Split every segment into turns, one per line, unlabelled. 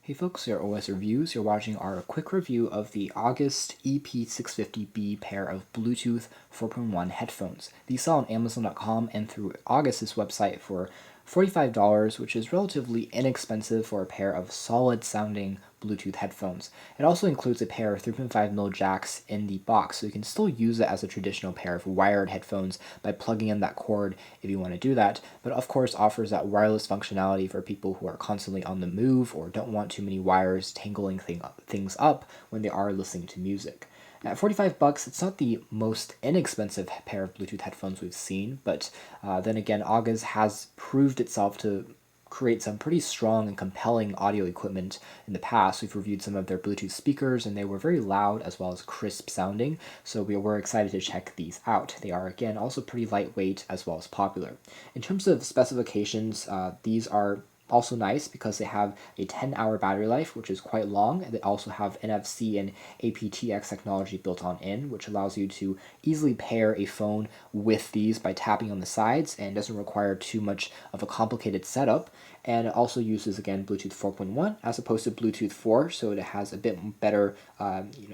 Hey folks, here at OS Reviews. You're watching our quick review of the August EP650B pair of Bluetooth 4.1 headphones. These sell on Amazon.com and through August's website for $45, which is relatively inexpensive for a pair of solid-sounding Bluetooth headphones. It also includes a pair of 3.5mm jacks in the box, so you can still use it as a traditional pair of wired headphones by plugging in that cord if you want to do that, but of course offers that wireless functionality for people who are constantly on the move or don't want too many wires tangling things up when they are listening to music. At $45, it's not the most inexpensive pair of Bluetooth headphones we've seen, but then again, August has proved itself to create some pretty strong and compelling audio equipment in the past. We've reviewed some of their Bluetooth speakers, and they were very loud as well as crisp sounding, so we were excited to check these out. They are, again, also pretty lightweight as well as popular. In terms of specifications, these are also nice because they have a 10-hour battery life, which is quite long, and they also have NFC and aptX technology built on in, which allows you to easily pair a phone with these by tapping on the sides and doesn't require too much of a complicated setup. And it also uses, again, Bluetooth 4.1 as opposed to Bluetooth 4, so it has a bit better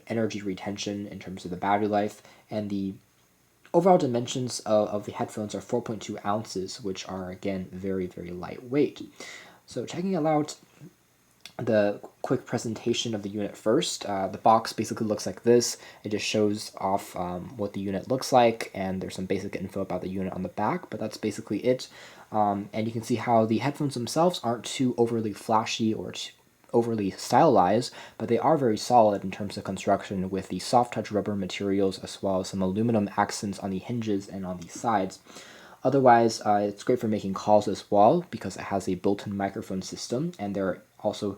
energy retention in terms of the battery life, and the overall dimensions of the headphones are 4.2 ounces, which are, again, very, very lightweight. So checking out the quick presentation of the unit first. The box basically looks like this. It just shows off what the unit looks like, and there's some basic info about the unit on the back, but that's basically it. And you can see how the headphones themselves aren't too overly flashy or overly stylized, but they are very solid in terms of construction with the soft touch rubber materials as well as some aluminum accents on the hinges and on the sides. Otherwise, it's great for making calls as well because it has a built-in microphone system, and there are also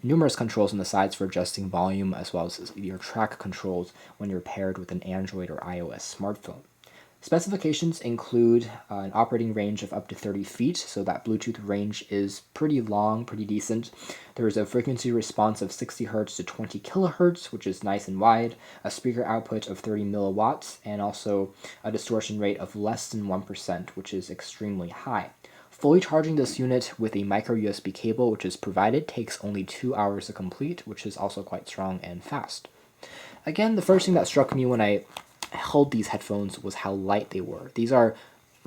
numerous controls on the sides for adjusting volume as well as your track controls when you're paired with an Android or iOS smartphone. Specifications include an operating range of up to 30 feet, so that Bluetooth range is pretty long, pretty decent. There is a frequency response of 60 Hz to 20 kHz, which is nice and wide, a speaker output of 30 milliwatts, and also a distortion rate of less than 1%, which is extremely high. Fully charging this unit with a micro USB cable, which is provided, takes only 2 hours to complete, which is also quite strong and fast. Again, the first thing that struck me when I held these headphones was how light they were. These are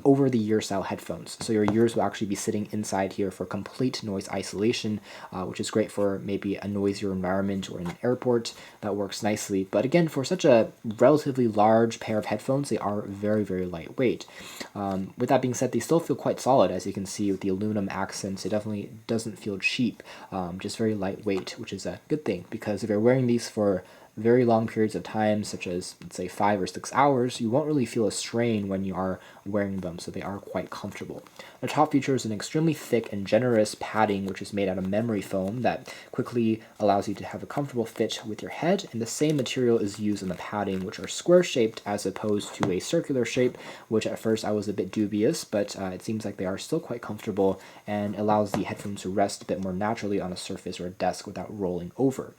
over-the-ear style headphones, so your ears will actually be sitting inside here for complete noise isolation, which is great for maybe a noisier environment or in an airport. That works nicely, but again, for such a relatively large pair of headphones, they are very, very lightweight. With that being said, they still feel quite solid, as you can see with the aluminum accents. It definitely doesn't feel cheap, just very lightweight, which is a good thing, because if you're wearing these for very long periods of time, such as, let's say, 5 or 6 hours, you won't really feel a strain when you are wearing them, so they are quite comfortable. The top features an extremely thick and generous padding, which is made out of memory foam that quickly allows you to have a comfortable fit with your head, and the same material is used in the padding, which are square-shaped as opposed to a circular shape, which at first I was a bit dubious, but it seems like they are still quite comfortable and allows the headphones to rest a bit more naturally on a surface or a desk without rolling over.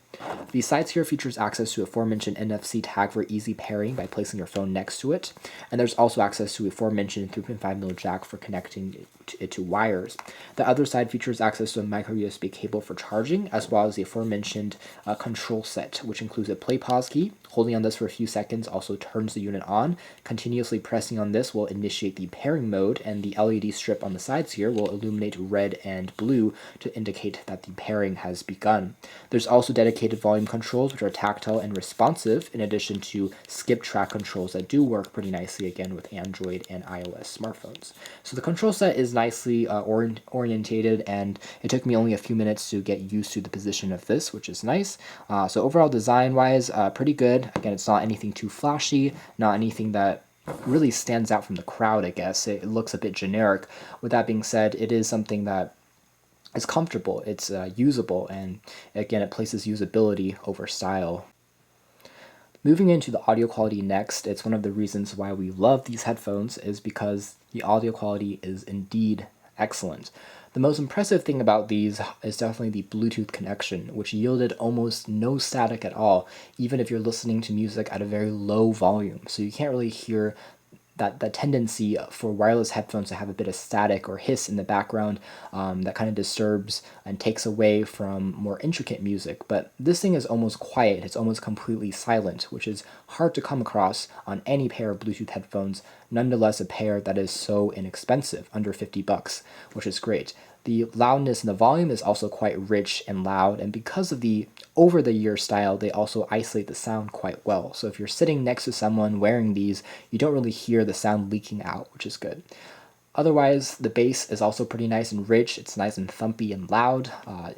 The sides here features access to aforementioned NFC tag for easy pairing by placing your phone next to it, and there's also access to aforementioned 3.5mm jack for connecting it to wires. The other side features access to a micro USB cable for charging, as well as the aforementioned control set, which includes a play-pause key. Holding on this for a few seconds also turns the unit on. Continuously pressing on this will initiate the pairing mode, and the LED strip on the sides here will illuminate red and blue to indicate that the pairing has begun. There's also dedicated volume controls, which are tactile and responsive, in addition to skip track controls that do work pretty nicely, again, with Android and iOS smartphones. So the control set is nicely orientated, and it took me only a few minutes to get used to the position of this, which is nice. So overall, design-wise, pretty good. Again, it's not anything too flashy, not anything that really stands out from the crowd, I guess. It looks a bit generic. With that being said, it is something that is comfortable, it's usable, and again, it places usability over style. Moving into the audio quality next, it's one of the reasons why we love these headphones is because the audio quality is indeed excellent. The most impressive thing about these is definitely the Bluetooth connection, which yielded almost no static at all, even if you're listening to music at a very low volume. So you can't really hear that tendency for wireless headphones to have a bit of static or hiss in the background that kind of disturbs and takes away from more intricate music. But this thing is almost quiet, it's almost completely silent, which is hard to come across on any pair of Bluetooth headphones, nonetheless a pair that is so inexpensive, under 50 bucks, which is great. The loudness and the volume is also quite rich and loud, and because of the over-the-ear style, they also isolate the sound quite well. So if you're sitting next to someone wearing these, you don't really hear the sound leaking out, which is good. Otherwise, the bass is also pretty nice and rich. It's nice and thumpy and loud.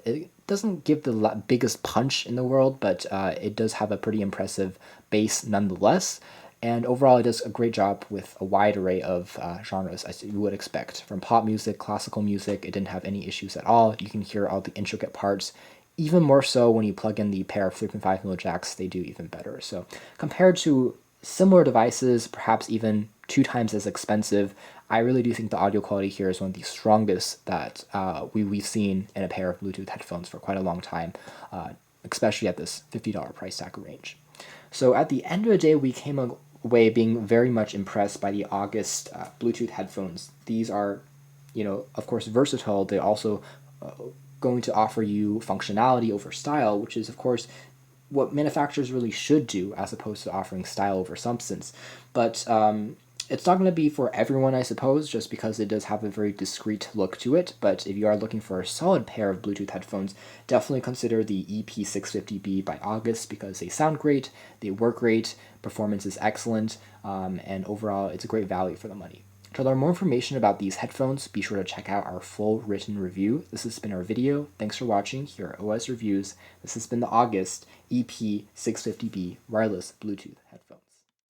It doesn't give the biggest punch in the world, but it does have a pretty impressive bass nonetheless. And overall, it does a great job with a wide array of genres, as you would expect. From pop music, classical music, it didn't have any issues at all. You can hear all the intricate parts. Even more so when you plug in the pair of 3.5mm jacks, they do even better. So compared to similar devices, perhaps even 2 times as expensive, I really do think the audio quality here is one of the strongest that we've seen in a pair of Bluetooth headphones for quite a long time, especially at this $50 price tag range. So at the end of the day, we came away being very much impressed by the August Bluetooth headphones. These are, of course, versatile. They're also going to offer you functionality over style, which is, of course, what manufacturers really should do as opposed to offering style over substance. But it's not going to be for everyone, I suppose, just because it does have a very discreet look to it. But if you are looking for a solid pair of Bluetooth headphones, definitely consider the EP650B by August because they sound great, they work great, performance is excellent, and overall it's a great value for the money. To learn more information about these headphones, be sure to check out our full written review. This has been our video. Thanks for watching here at OS Reviews. This has been the August EP650B wireless Bluetooth headphones.